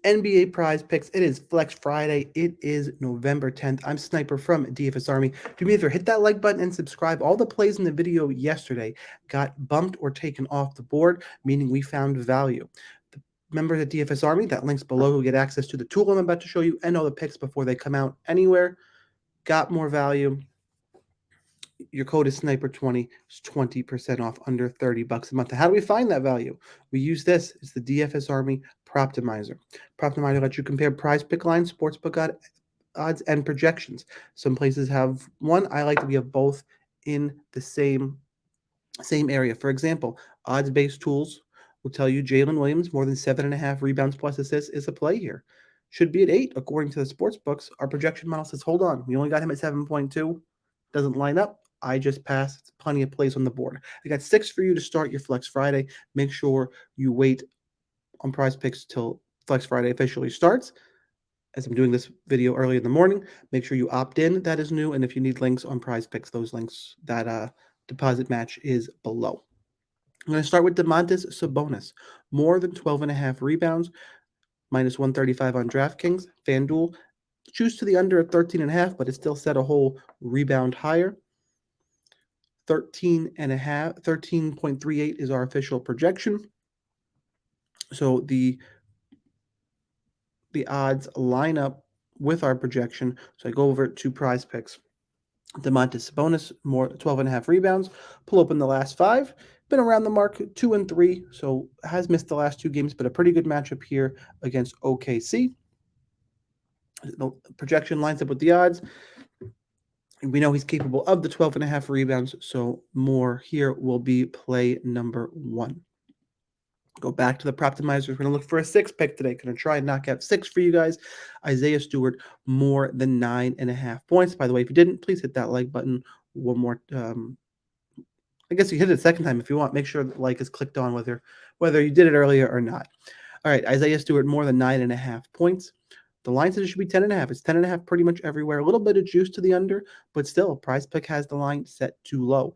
NBA Prize Picks. It is Flex Friday. It is November 10th. I'm Sniper from DFS Army. Do me a favor, hit that like button and subscribe. All the plays in the video yesterday got bumped or taken off the board, meaning we found value. The members of DFS Army, that link's below, will get access to the tool I'm about to show you and all the picks before they come out anywhere. Got more value. Your code is Sniper20. It's 20% off, under $30 a month. How do we find that value? We use this. It's the DFS Army Proptimizer. Proptimizer lets you compare prize pick lines, sportsbook odds, and projections. Some places have one. I like to be have both in the same area. For example, odds-based tools will tell you Jalen Williams more than 7.5 rebounds plus assists is a play here. Should be at 8 according to the sports books. Our projection model says, hold on, we only got him at 7.2. Doesn't line up. I just passed. It's plenty of plays on the board. I got 6 for you to start your Flex Friday. Make sure you wait on Prize Picks till Flex Friday officially starts. As I'm doing this video early in the morning, make sure you opt in. That is new. And if you need links on Prize Picks, those links, that deposit match is below. I'm going to start with Domantas Sabonis. More than 12.5 rebounds, minus 135 on DraftKings. FanDuel, choose to the under at 13.5, but it still set a whole rebound higher. 13.38 is our official projection. So the odds line up with our projection. So I go over to Prize Picks. Domantas Sabonis, more 12.5 rebounds. Pull open the last 5. Been around the mark 2 and 3, so has missed the last 2 games, but a pretty good matchup here against OKC. The projection lines up with the odds. We know he's capable of the 12.5 rebounds, so more here will be play number 1. Go back to the Proptimizer. We're going to look for a 6 pick today. Going to try and knock out 6 for you guys. Isaiah Stewart, more than 9.5 points. By the way, if you didn't, please hit that like button one more. I guess you hit it a second time if you want. Make sure the like is clicked on whether you did it earlier or not. All right, Isaiah Stewart, more than 9.5 points. The line says it should be 10.5. It's 10.5 pretty much everywhere. A little bit of juice to the under, but still, Prize Pick has the line set too low.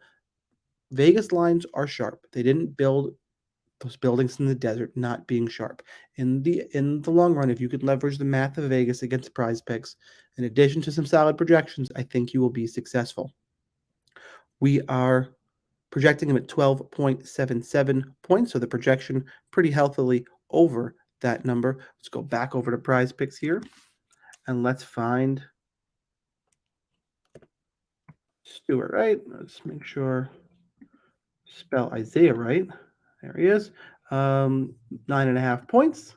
Vegas lines are sharp. They didn't build those buildings in the desert not being sharp. In the long run, if you could leverage the math of Vegas against Prize Picks, in addition to some solid projections, I think you will be successful. We are projecting him at 12.77 points, so the projection pretty healthily over that number. Let's go back over to Prize Picks here, and let's find Stewart, right? Let's make sure spell Isaiah right. There he is. 9.5 points.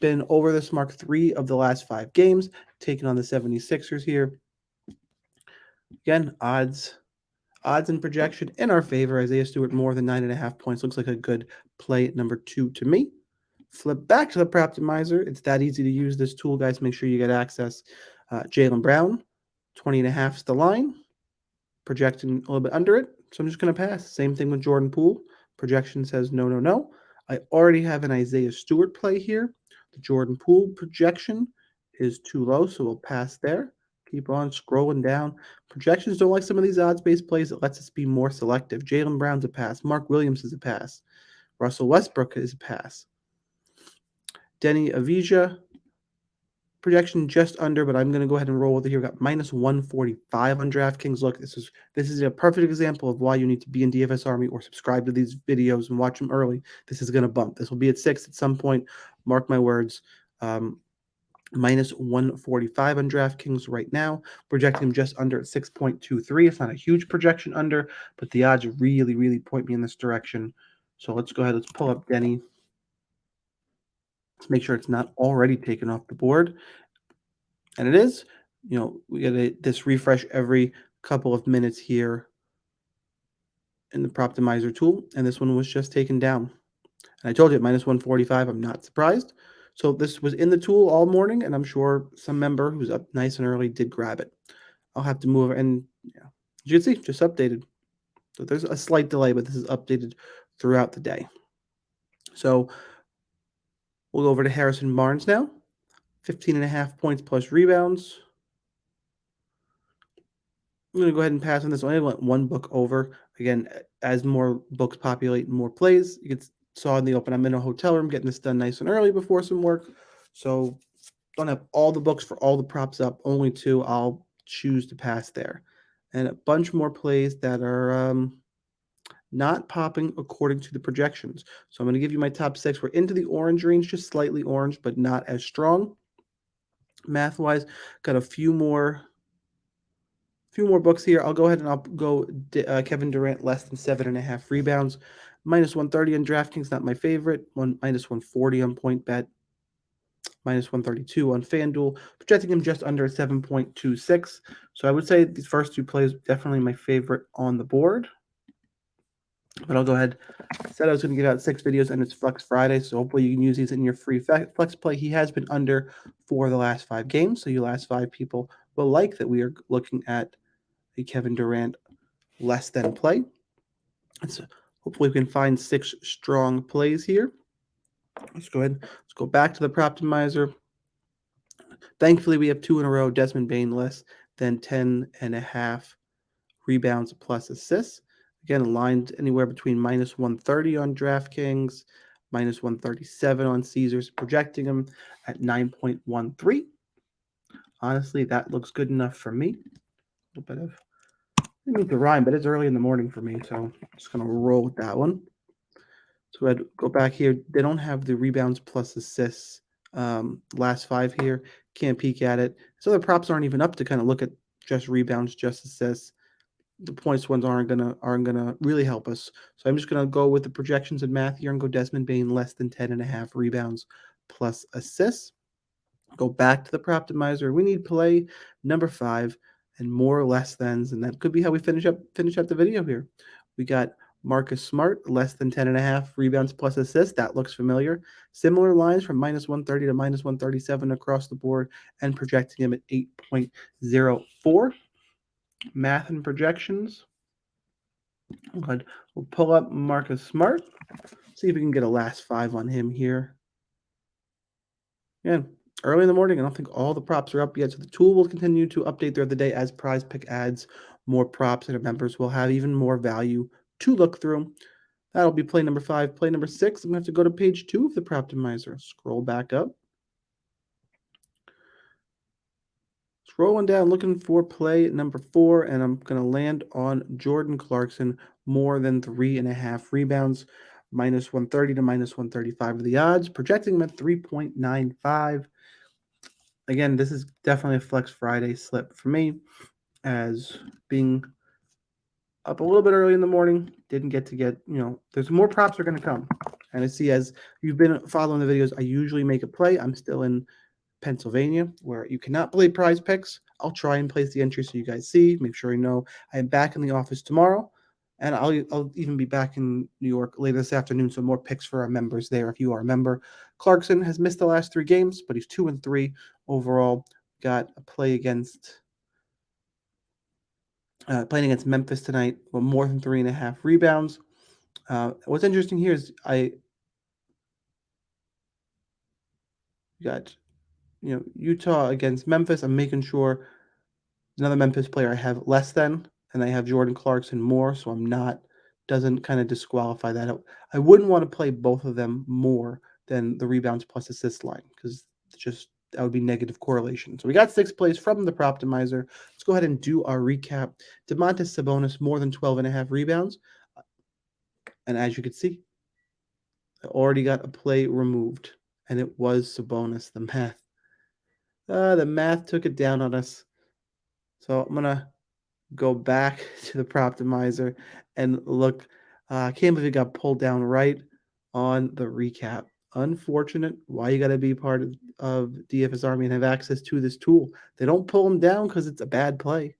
Been over this mark 3 of the last 5 games, taking on the 76ers here. Again, odds and projection in our favor. Isaiah Stewart, more than 9.5 points. Looks like a good play number 2 to me. Flip back to the Proptimizer. It's that easy to use this tool, guys. Make sure you get access. Jaylen Brown, 20.5 is the line. Projecting a little bit under it, so I'm just going to pass. Same thing with Jordan Poole. Projection says no, no, no. I already have an Isaiah Stewart play here. The Jordan Poole projection is too low, so we'll pass there. Keep on scrolling down. Projections don't like some of these odds-based plays. It lets us be more selective. Jaylen Brown's a pass. Mark Williams is a pass. Russell Westbrook is a pass. Denny Avidja, projection just under, but I'm going to go ahead and roll with it here. We got minus 145 on DraftKings. Look, this is a perfect example of why you need to be in DFS Army or subscribe to these videos and watch them early. This is going to bump. This will be at 6 at some point. Mark my words. Minus 145 on DraftKings right now. Projecting him just under at 6.23. It's not a huge projection under, but the odds really, really point me in this direction. So let's go ahead. Let's pull up Denny. Let's make sure it's not already taken off the board. And it is. You know, we get this refresh every couple of minutes here in the Proptimizer tool. And this one was just taken down. And I told you at minus 145, I'm not surprised. So this was in the tool all morning, and I'm sure some member who's up nice and early did grab it. I'll have to move, and yeah, as you can see, just updated. So there's a slight delay, but this is updated throughout the day. So we'll go over to Harrison Barnes now. 15.5 points plus rebounds. I'm going to go ahead and pass on this one. I went one book over. Again, as more books populate and more plays, you saw in the open, I'm in a hotel room getting this done nice and early before some work. So don't have all the books for all the props up, only 2. I'll choose to pass there. And a bunch more plays that are not popping according to the projections. So I'm going to give you my top 6. We're into the orange range, just slightly orange, but not as strong. Math-wise, got a few more books here. I'll go ahead and I'll go Kevin Durant less than 7.5 rebounds. Minus 130 on DraftKings, not my favorite. Minus 140 on PointBet. Minus 132 on FanDuel, projecting him just under 7.26. So I would say these first 2 plays definitely my favorite on the board. But I'll go ahead. I said I was going to give out 6 videos, and it's Flex Friday, so hopefully you can use these in your free Flex play. He has been under for the last 5 games, so you last 5 people will like that we are looking at a Kevin Durant less than play. So hopefully we can find 6 strong plays here. Let's go ahead. Let's go back to the Proptimizer. Thankfully, we have 2 in a row. Desmond Bane less than 10.5 rebounds plus assists. Again, aligned anywhere between minus 130 on DraftKings, minus 137 on Caesars, projecting him at 9.13. Honestly, that looks good enough for me. A little bit of, I didn't mean to rhyme, but it's early in the morning for me, so I'm just going to roll with that one. So I'd go back here. They don't have the rebounds plus assists last 5 here. Can't peek at it. So the props aren't even up to kind of look at just rebounds, just assists. The points ones aren't gonna really help us. So I'm just gonna go with the projections and math here and go Desmond Bane less than 10.5 rebounds plus assists. Go back to the Proptimizer. We need play number 5 and more less thans, and that could be how we finish up the video here. We got Marcus Smart less than 10.5 rebounds plus assists. That looks familiar. Similar lines from minus 130 to minus 137 across the board, and projecting him at 8.04. Math and projections. Good. We'll pull up Marcus Smart. See if we can get a last 5 on him here. Again, early in the morning, I don't think all the props are up yet, so the tool will continue to update throughout the day as Prizepick adds more props, and our members will have even more value to look through. That'll be play number 5. Play number 6, I'm going to have to go to page 2 of the Proptimizer. Scroll back up. Scrolling down, looking for play number 4, and I'm going to land on Jordan Clarkson, more than 3.5 rebounds, minus 130 to minus 135 of the odds, projecting him at 3.95. Again, this is definitely a Flex Friday slip for me, as being up a little bit early in the morning, didn't get, there's more props are going to come. And I see, as you've been following the videos, I usually make a play. I'm still in Pennsylvania, where you cannot play Prize Picks. I'll try and place the entry so you guys see. Make sure you know I am back in the office tomorrow, and I'll even be back in New York later this afternoon. So more picks for our members there. If you are a member, Clarkson has missed the last 3 games, but he's 2-3 overall. Got a play against playing against Memphis tonight with more than 3.5 rebounds. What's interesting here is I got Utah against Memphis. I'm making sure another Memphis player I have less than, and I have Jordan Clarkson more, so doesn't kind of disqualify that. I wouldn't want to play both of them more than the rebounds plus assist line, because that would be negative correlation. So we got 6 plays from the Proptimizer. Let's go ahead and do our recap. Domantas Sabonis, more than 12.5 rebounds. And as you can see, I already got a play removed, and it was Sabonis. The math took it down on us. So I'm going to go back to the Proptimizer and look. I can't believe it got pulled down right on the recap. Unfortunate. Why you got to be part of DFS Army and have access to this tool? They don't pull them down because it's a bad play.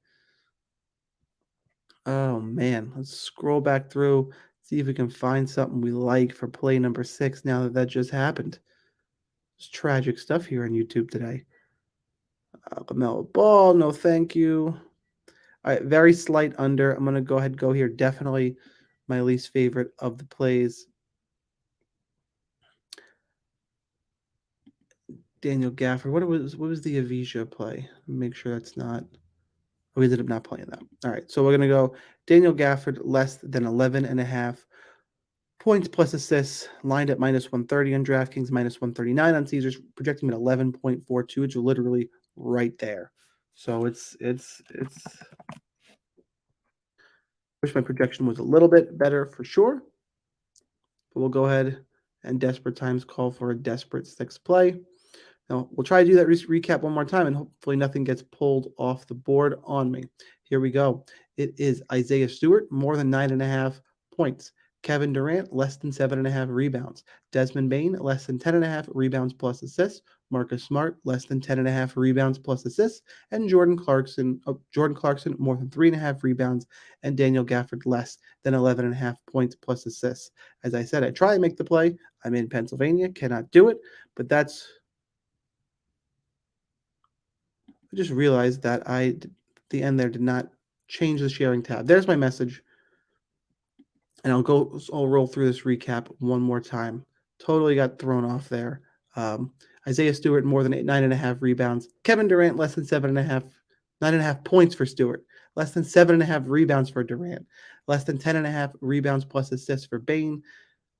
Oh, man. Let's scroll back through, see if we can find something we like for play number 6 now that just happened. It's tragic stuff here on YouTube today. LaMelo Ball, no thank you. All right, very slight under. I'm going to go ahead and go here. Definitely my least favorite of the plays. Daniel Gafford. What was the Avidja play? Make sure that's not. Oh, we ended up not playing that. All right, so we're going to go Daniel Gafford less than 11.5 Points plus assists lined at minus 130 on DraftKings, minus 139 on Caesars, projecting at 11.42. It's literally right there. So it's wish my projection was a little bit better for sure. But we'll go ahead and desperate times call for a desperate six play. Now, we'll try to do that recap one more time, and hopefully nothing gets pulled off the board on me. Here we go. It is Isaiah Stewart, more than 9.5 points. Kevin Durant, less than 7.5 rebounds. Desmond Bane, less than 10.5 rebounds plus assists. Marcus Smart, less than 10.5 rebounds plus assists. And Jordan Clarkson, more than 3.5 rebounds. And Daniel Gafford, less than 11.5 points plus assists. As I said, I try and make the play. I'm in Pennsylvania, cannot do it, but that's I just realized that at the end there, did not change the sharing tab. There's my message. And I'll roll through this recap one more time. Totally got thrown off there. Isaiah Stewart, more than 9.5 rebounds. Kevin Durant, less than 9.5 points for Stewart. Less than 7.5 rebounds for Durant. Less than 10.5 rebounds plus assists for Bane.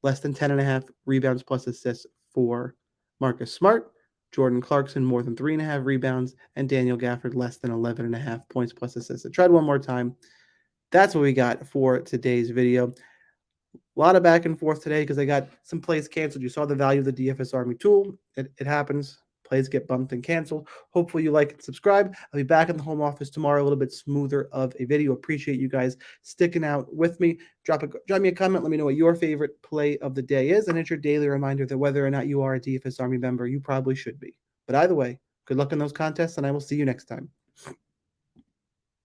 Less than 10.5 rebounds plus assists for Marcus Smart. Jordan Clarkson, more than 3.5 rebounds, and Daniel Gafford, less than 11.5 points plus assists. I tried one more time. That's what we got for today's video. A lot of back and forth today because I got some plays canceled. You saw the value of the DFS Army tool. It happens. Plays get bumped and canceled. Hopefully you like and subscribe. I'll be back in the home office tomorrow, a little bit smoother of a video. Appreciate you guys sticking out with me. Drop me a comment. Let me know what your favorite play of the day is. And it's your daily reminder that whether or not you are a DFS Army member, you probably should be. But either way, good luck in those contests, and I will see you next time.